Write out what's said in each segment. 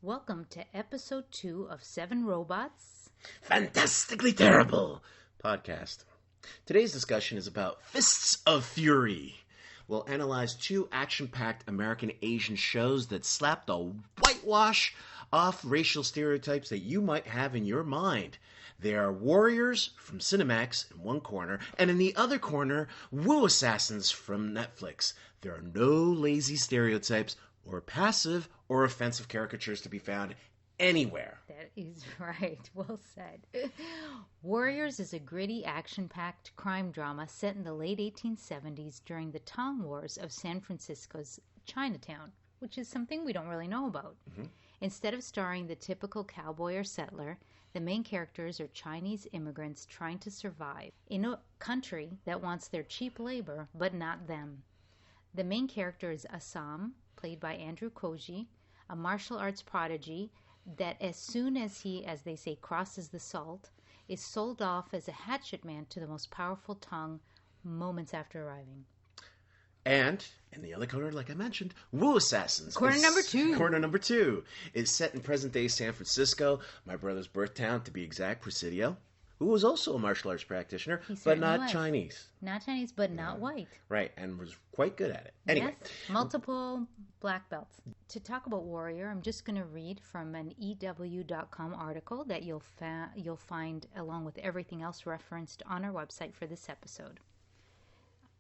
Welcome to episode 2 of 7Robots. Fantastically Terrible podcast. Today's discussion is about Fists of Fury. We'll analyze two action-packed American Asian shows that slap the whitewash off racial stereotypes that you might have in your mind. They are Warriors from Cinemax in one corner, and in the other corner, Woo Assassins from Netflix. There are no lazy stereotypes or passive or offensive caricatures to be found anywhere. That is right. Well said. Warriors is a gritty, action-packed crime drama set in the late 1870s during the Tang Wars of San Francisco's Chinatown, which is something we don't really know about. Mm-hmm. Instead of starring the typical cowboy or settler, the main characters are Chinese immigrants trying to survive in a country that wants their cheap labor, but not them. The main character is Assam, played by Andrew Koji, a martial arts prodigy that as soon as he, as they say, crosses the salt, is sold off as a hatchet man to the most powerful Tang moments after arriving. And in the other corner, like I mentioned, Woo Assassins. Corner number 2. Corner number 2 is set in present-day San Francisco, my brother's birth town, to be exact, Presidio, who was also a martial arts practitioner, but not Chinese. Not Chinese, but not white. Right, and was quite good at it. Anyway. Yes, multiple black belts. To talk about Warrior, I'm just going to read from an ew.com article that you'll find along with everything else referenced on our website for this episode.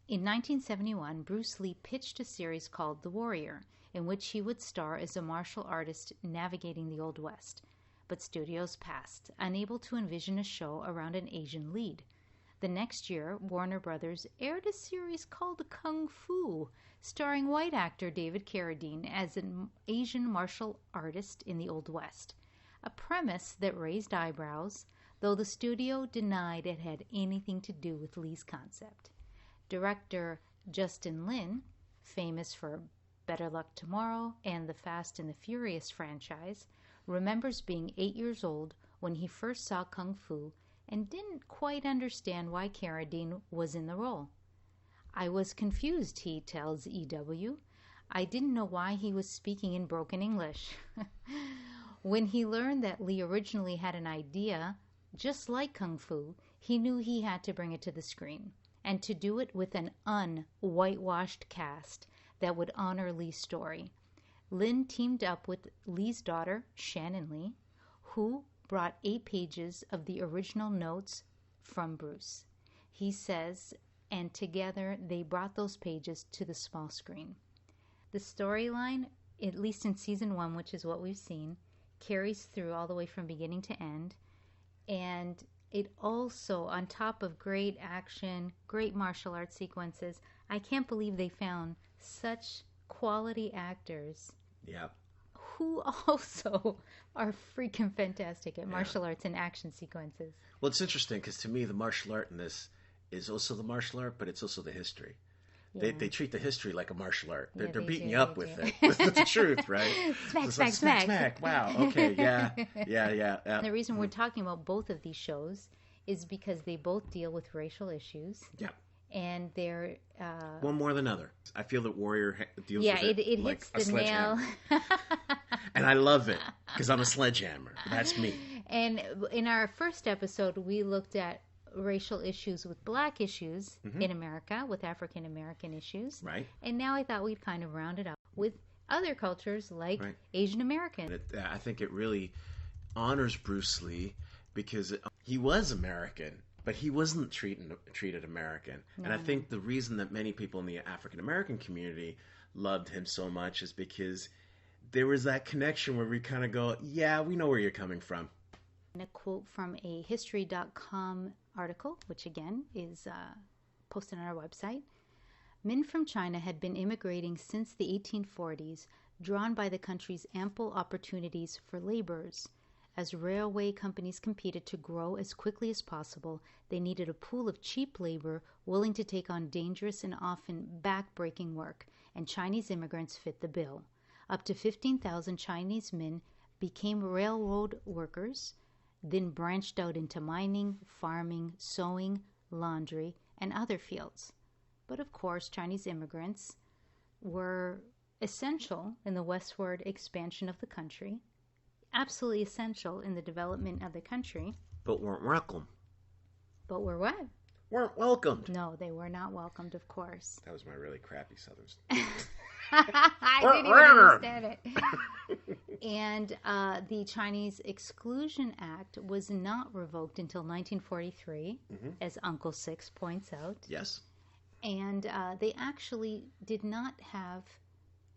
In 1971, Bruce Lee pitched a series called The Warrior, in which he would star as a martial artist navigating the Old West. But studios passed, unable to envision a show around an Asian lead. The next year, Warner Brothers aired a series called Kung Fu, starring white actor David Carradine as an Asian martial artist in the Old West. A premise that raised eyebrows, though the studio denied it had anything to do with Lee's concept. Director Justin Lin, famous for Better Luck Tomorrow and the Fast and the Furious franchise, remembers being 8 years old when he first saw Kung Fu and didn't quite understand why Carradine was in the role. I was confused, he tells EW. I didn't know why he was speaking in broken English. When he learned that Lee originally had an idea just like Kung Fu, he knew he had to bring it to the screen, and to do it with an un-whitewashed cast that would honor Lee's story. Lin teamed up with Lee's daughter, Shannon Lee, who brought 8 pages of the original notes from Bruce. He says, and together they brought those pages to the small screen. The storyline, at least in season 1, which is what we've seen, carries through all the way from beginning to end. And it also, on top of great action, great martial arts sequences, I can't believe they found such quality actors who also are freaking fantastic at martial arts and action sequences. Well, it's interesting because to me the martial art in this is also the martial art, but it's also the history. Yeah. They treat the history like a martial art. They're beating you up with it. That's the truth, right? Smack. Wow, okay, yeah. And the reason we're talking about both of these shows is because they both deal with racial issues. Yeah. And they're... one more than other. I feel that Warrior deals with it. Yeah, it like hits the nail. And I love it, because I'm a sledgehammer. That's me. And in our first episode, we looked at racial issues with black issues in America, with African American issues. Right. And now I thought we'd kind of round it up with other cultures like Asian American. I think it really honors Bruce Lee because he was American. But he wasn't treated American. No. And I think the reason that many people in the African American community loved him so much is because there was that connection where we kind of go, yeah, we know where you're coming from. And a quote from a history.com article, which again is posted on our website. Men from China had been immigrating since the 1840s, drawn by the country's ample opportunities for laborers. As railway companies competed to grow as quickly as possible, they needed a pool of cheap labor willing to take on dangerous and often back-breaking work, and Chinese immigrants fit the bill. Up to 15,000 Chinese men became railroad workers, then branched out into mining, farming, sewing, laundry, and other fields. But of course, Chinese immigrants were essential in the westward expansion of the country, absolutely essential in the development of the country. But weren't welcome. But were what? Weren't welcomed. No, they were not welcomed, of course. That was my really crappy Southern. I didn't even understand it. And the Chinese Exclusion Act was not revoked until 1943, as Uncle Six points out. Yes. And they actually did not have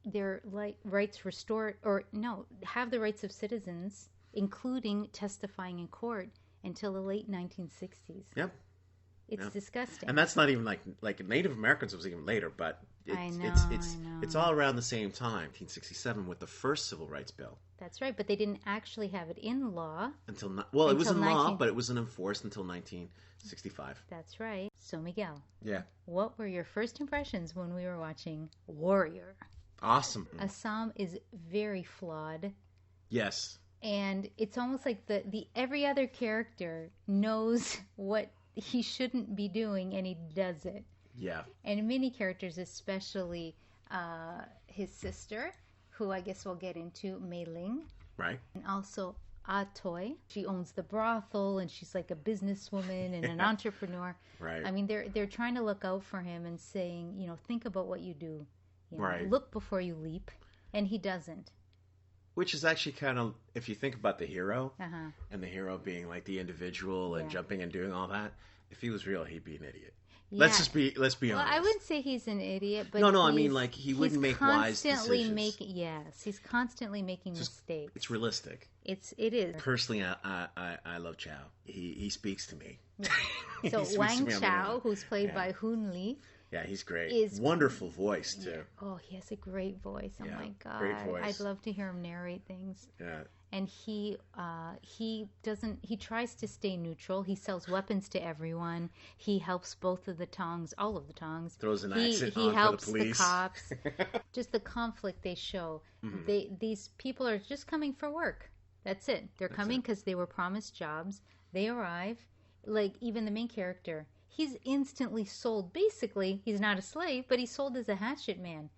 their rights restored, or no, have the rights of citizens, including testifying in court, until the late 1960s. Yep. It's disgusting. And that's not even like Native Americans was even later, but I know. It's all around the same time, 1967, with the first Civil Rights Bill. That's right, but they didn't actually have it in law. It was in law, but it wasn't enforced until 1965. That's right. So, Miguel. Yeah. What were your first impressions when we were watching Warrior? Awesome. Assam is very flawed. Yes. And it's almost like the every other character knows what he shouldn't be doing, and he does it. Yeah. And many characters, especially his sister, who I guess we'll get into, Mei Ling. Right. And also Toy. She owns the brothel, and she's like a businesswoman and an entrepreneur. Right. I mean, they're trying to look out for him and saying, think about what you do. Right. Look before you leap. And he doesn't. Which is actually kind of, if you think about the hero, and the hero being like the individual and jumping and doing all that, if he was real, he'd be an idiot. Yeah. Let's be honest. Well, I wouldn't say he's an idiot, but no, I mean like he wouldn't make wise decisions. He's constantly making mistakes. It's realistic. It is. Personally, I love Chow. He speaks to me. Yeah. So Wang Chao, who's played by Hoon Lee. Yeah, he's great. Wonderful voice too. Yeah. Oh, he has a great voice. Oh my God, great voice. I'd love to hear him narrate things. Yeah. And he doesn't. He tries to stay neutral. He sells weapons to everyone. He helps both of the Tongs, all of the Tongs. Throws an accent on he helps for the police. The cops. Just the conflict they show. Mm-hmm. These people are just coming for work. That's it. They're coming because they were promised jobs. They arrive. Like even the main character, he's instantly sold. Basically, he's not a slave, but he's sold as a hatchet man.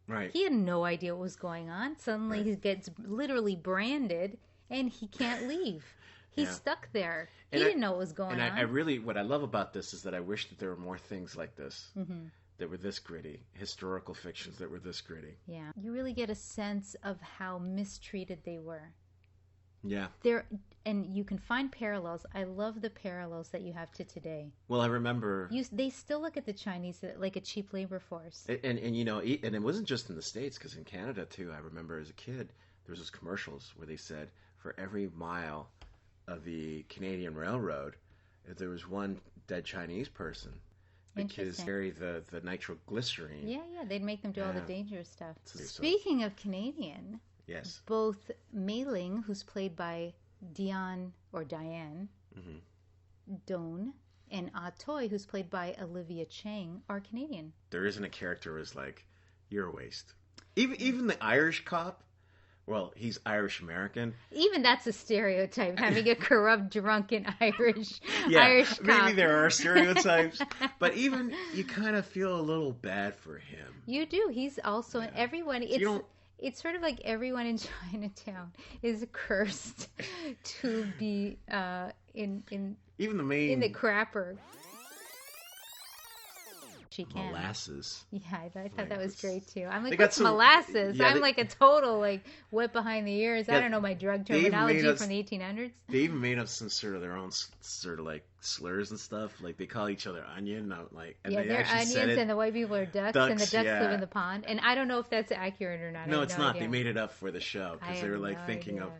Right. He had no idea what was going on. Suddenly he gets literally branded and he can't leave. He's stuck there. He didn't know what was going on. And I really, what I love about this is that I wish that there were more things like this that were this gritty. Historical fictions that were this gritty. Yeah. You really get a sense of how mistreated they were. Yeah. And you can find parallels. I love the parallels that you have to today. Well, I remember... They still look at the Chinese like a cheap labor force. And it wasn't just in the States, because in Canada, too, I remember as a kid, there was those commercials where they said, for every mile of the Canadian Railroad, there was one dead Chinese person. Because they carry the nitroglycerine. Yeah, they'd make them do all the dangerous stuff. Speaking of Canadian... Yes. Both Mei Ling, who's played by Diane Doan, and Toy, who's played by Olivia Chang, are Canadian. There isn't a character who's like, you're a waste. Even the Irish cop, well, he's Irish-American. Even that's a stereotype, having a corrupt, drunken Irish cop. Maybe there are stereotypes, but even you kind of feel a little bad for him. You do. He's also everyone. It's sort of like everyone in Chinatown is cursed to be in the crapper. She can. Molasses. Yeah, I thought that was great too. I'm like, what's molasses? I'm like a total wet behind the ears. I don't know my drug terminology from the 1800s. They even made up some sort of their own sort of like slurs and stuff. Like they call each other onion. They're onions, and the white people are ducks and the ducks live in the pond. And I don't know if that's accurate or not. No, it's not. Idea. They made it up for the show because they were like thinking of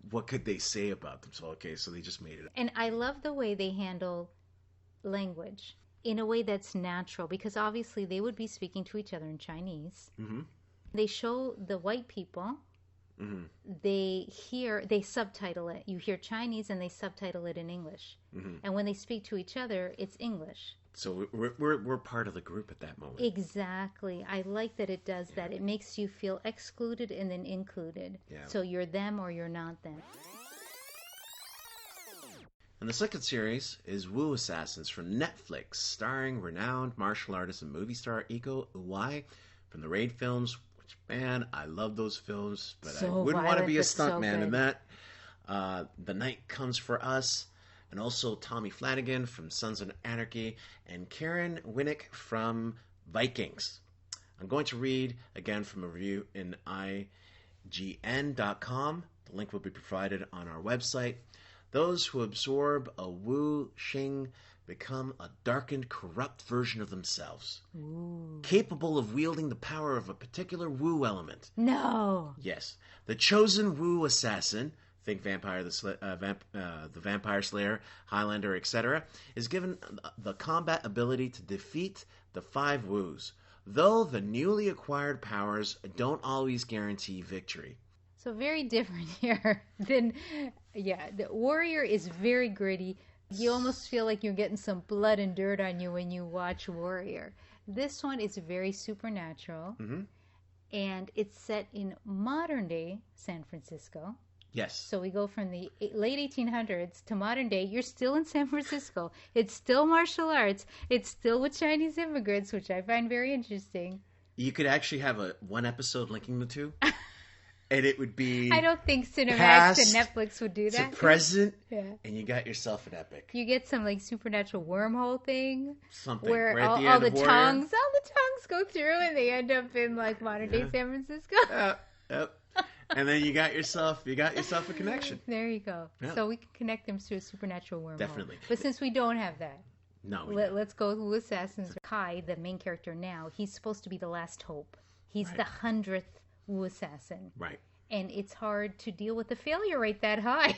what could they say about them. So they just made it up. And I love the way they handle language. In a way that's natural, because obviously they would be speaking to each other in Chinese. Mm-hmm. They show the white people. Mm-hmm. They subtitle it. You hear Chinese and they subtitle it in English. Mm-hmm. And when they speak to each other, it's English. So we're part of the group at that moment. Exactly. I like that it does that. It makes you feel excluded and then included. Yeah. So you're them or you're not them. And the second series is Wu Assassins from Netflix, starring renowned martial artist and movie star Iko Uwais from the Raid films, which, man, I love those films, but So I wouldn't want to violent, be a but so stuntman in good. that. The Night Comes for Us, and also Tommy Flanagan from Sons of Anarchy, and Karen Winnick from Vikings. I'm going to read again from a review in IGN.com. The link will be provided on our website. Those who absorb a Wu Xing become a darkened, corrupt version of themselves, capable of wielding the power of a particular Wu element. No. Yes, the chosen Wu assassin, think Vampire the Vampire Slayer, Highlander, etc., is given the combat ability to defeat the 5 Wus, though the newly acquired powers don't always guarantee victory. So very different here than, the Warrior is very gritty. You almost feel like you're getting some blood and dirt on you when you watch Warrior. This one is very supernatural, and it's set in modern day San Francisco. Yes. So we go from the late 1800s to modern day. You're still in San Francisco. It's still martial arts. It's still with Chinese immigrants, which I find very interesting. You could actually have one episode linking the two. And it would be I don't think Cinemax past and Netflix would do that. to present, Yeah. and you got yourself an epic. You get some like supernatural wormhole thing Something. where right at the all end the of Warrior. tongues go through and they end up in like modern day San Francisco. Yep. And then you got yourself a connection. There you go. Yeah. So we can connect them to a supernatural wormhole. Definitely. But since we don't have that, No. let's go with Assassins. Kai, the main character now, he's supposed to be the last hope. He's Right. the 100th Wu assassin. Right. And it's hard to deal with the failure rate that high.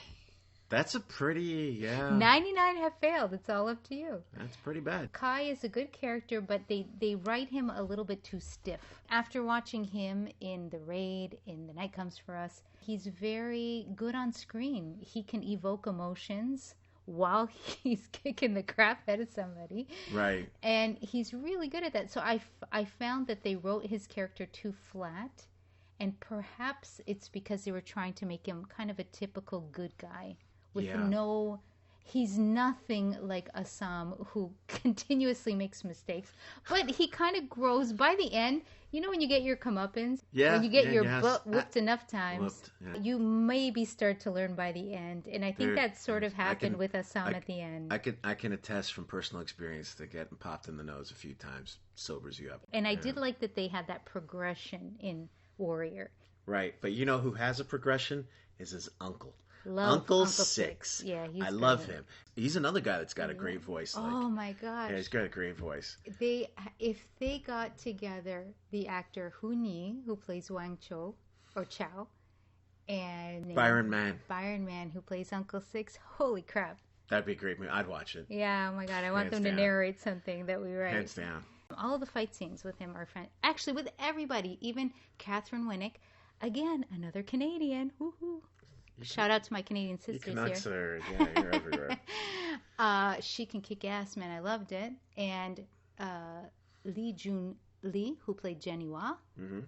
That's a pretty 99 have failed. It's all up to you. That's pretty bad. Kai is a good character, but they write him a little bit too stiff. After watching him in The Raid, in The Night Comes for Us, he's very good on screen. He can evoke emotions while he's kicking the crap out of somebody. Right. And he's really good at that. So I found that they wrote his character too flat. And perhaps it's because they were trying to make him kind of a typical good guy with he's nothing like Assam, who continuously makes mistakes, but he kind of grows by the end. You know, when you get your comeuppance, when you get your butt whooped enough times, you maybe start to learn by the end. And I think that sort of happened with Assam at the end. I can attest from personal experience that getting popped in the nose a few times sobers you up. And I did like that they had that progression in Warrior. Right, but you know who has a progression is his uncle. Love Uncle Six. Yeah, I love him. He's another guy that's got a great voice. Oh my gosh. Yeah, he's got a great voice. If they got together the actor Hu Ni, who plays Wang Cho or Chow, and Byron Mann, who plays Uncle Six, holy crap. That'd be a great movie. I'd watch it. Yeah, oh my god, I want Hands them down. to narrate something that we write. Hands down. All the fight scenes with him are fun. Actually, with everybody, even Catherine Winnick, again, another Canadian. Woohoo! Shout out to my Canadian sisters here. You're everywhere. She can kick ass, man. I loved it. And Lee Jun Lee, who played Jenny Wah. Mm-hmm.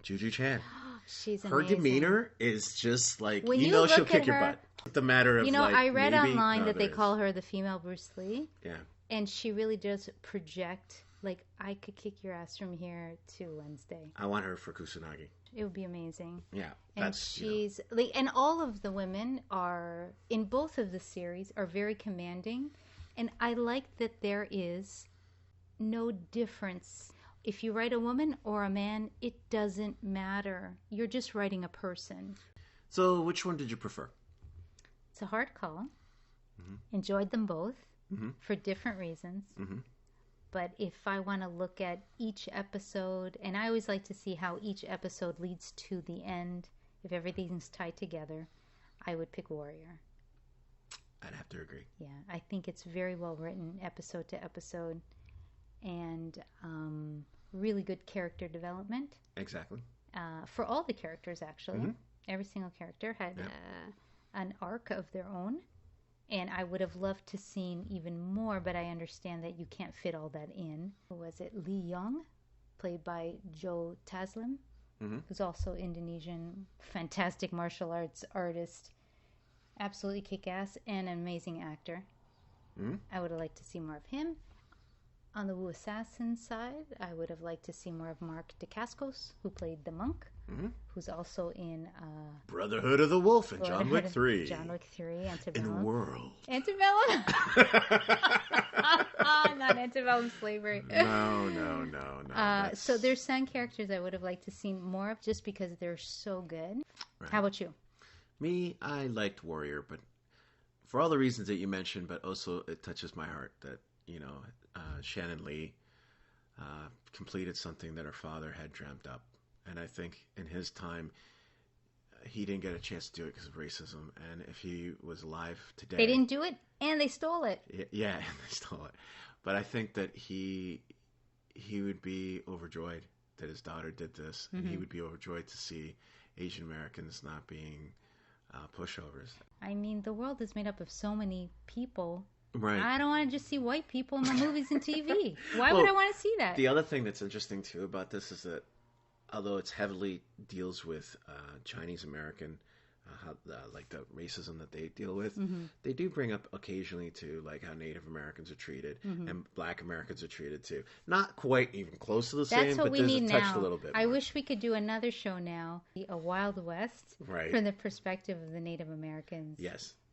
Juju Chan. She's her amazing. demeanor is just like, when you know she'll look kick at your her, butt. It's the matter of, I read maybe, online that they call her the female Bruce Lee. Yeah. And she really does project, like, I could kick your ass from here to Wednesday. I want her for Kusanagi. It would be amazing. Yeah. And she's like, and all of the women are in both of the series are very commanding, and I like that there is no difference. If you write a woman or a man, it doesn't matter. You're just writing a person. So, which one did you prefer? It's a hard call. Enjoyed them both for different reasons. But if I want to look at each episode, and I always like to see how each episode leads to the end, if everything's tied together, I would pick Warrior. I'd have to agree. Yeah, I think it's very well written, episode to episode, and really good character development. Exactly. For all the characters, actually. Every single character had an arc of their own. And I would have loved to seen even more, but I understand that you can't fit all that in. Who was it? Lee Young, played by Joe Taslim, who's also Indonesian, fantastic martial arts artist, absolutely kick-ass, and an amazing actor. I would have liked to see more of him. On the Wu Assassin side, I would have liked to see more of Mark Dacascos, who played the monk, who's also in Brotherhood of the Wolf and John Wick 3. John Wick 3, Antebellum. In World. Antebellum? Not Antebellum Slavery. No. So there's some characters I would have liked to see more of just because they're so good. Right. How about you? Me, I liked Warrior, but for all the reasons that you mentioned, but also it touches my heart that, Shannon Lee completed something that her father had dreamt up. And I think in his time, he didn't get a chance to do it because of racism. And if he was alive today... They didn't do it, and they stole it. Yeah, and they stole it. But I think that he would be overjoyed that his daughter did this. And he would be overjoyed to see Asian Americans not being pushovers. I mean, the world is made up of so many people. Right. I don't want to just see white people in the movies and TV. Why would I want to see that? The other thing that's interesting, too, about this is that although it's heavily deals with Chinese American, like the racism that they deal with, they do bring up occasionally to like how Native Americans are treated and Black Americans are treated too. Not quite even close to the same, but there's a touch a little bit. I wish we could do another show now, a Wild West, from the perspective of the Native Americans,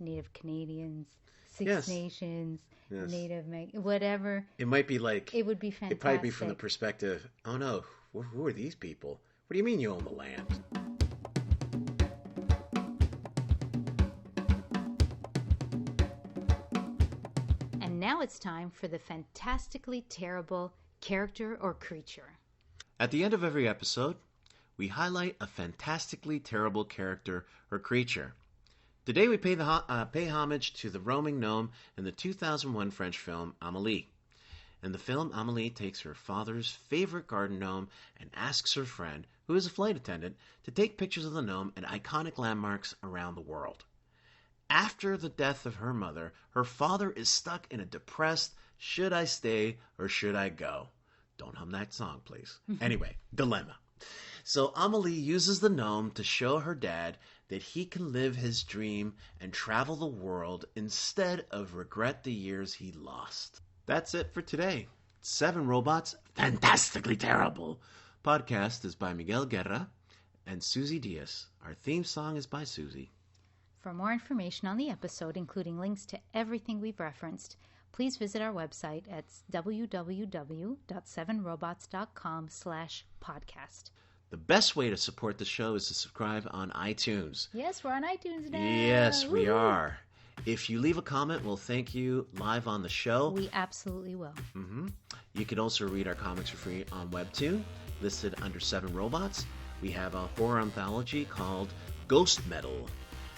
Native Canadians, Six Nations, Native, whatever. It might be like it would be fantastic. It'd probably be from the perspective. Oh no. Who are these people? What do you mean you own the land? And now it's time for the fantastically terrible character or creature. At the end of every episode, we highlight a fantastically terrible character or creature. Today we pay homage to the Roaming Gnome in the 2001 French film Amélie. In the film, Amélie takes her father's favorite garden gnome and asks her friend, who is a flight attendant, to take pictures of the gnome at iconic landmarks around the world. After the death of her mother, her father is stuck in a depressed, should I stay or should I go? Don't hum that song, please. Anyway, dilemma. So Amélie uses the gnome to show her dad that he can live his dream and travel the world instead of regret the years he lost. That's it for today. 7Robots, Fantastically Terrible. Podcast is by Miguel Guerra and Susie Diaz. Our theme song is by Susie. For more information on the episode, including links to everything we've referenced, please visit our website at www.7robots.com/podcast. The best way to support the show is to subscribe on iTunes. Yes, we're on iTunes now. Yes, we are. If you leave a comment, we'll thank you live on the show. We absolutely will. You can also read our comics for free on Webtoon, listed under 7Robots. We have a horror anthology called Ghost Metal,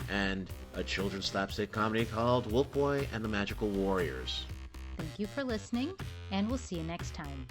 and a children's slapstick comedy called Wolf Boy and the Magical Warriors. Thank you for listening, and we'll see you next time.